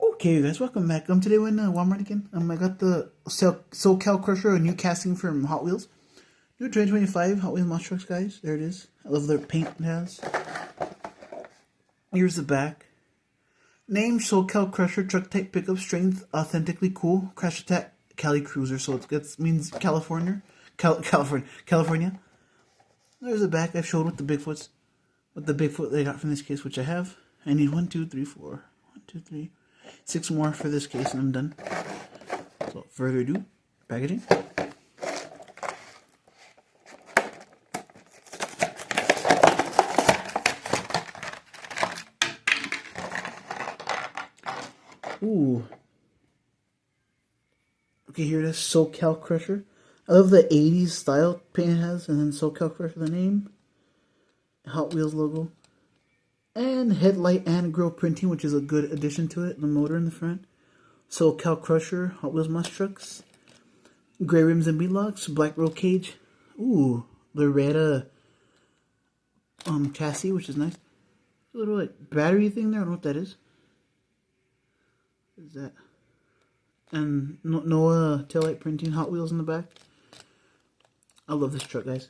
Okay, you guys, welcome back. Today we're in Walmart again. I got the SoCal Crusher, a new casting from Hot Wheels. New 2025 Hot Wheels monster trucks, guys. There it is. I love the paint it has. Here's the back. Name: SoCal Crusher, truck type pickup, strength, authentically cool, crash attack, Cali Cruiser. So it means California, California. There's the back. I've showed with the Bigfoots, they got from this case, which I have. I need 1, 2, 3, 4. 1, 2, 3. 6 more for this case and I'm done. So without further ado, packaging. Ooh. Okay, here it is, SoCal Crusher. I love the 80s style paint it has, and then SoCal Crusher, the name. Hot Wheels logo. And headlight and grill printing, which is a good addition to it. The motor in the front. SoCal Crusher, Hot Wheels monster trucks. Gray rims and bead locks. Black roll cage. Ooh, the red chassis, which is nice. A little like battery thing there. I don't know what that is. What is that? And no taillight printing. Hot Wheels in the back. I love this truck, guys.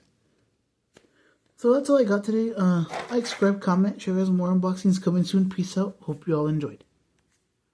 So that's all I got today. Like, subscribe, comment, share you guys more unboxings coming soon. Peace out. Hope you all enjoyed.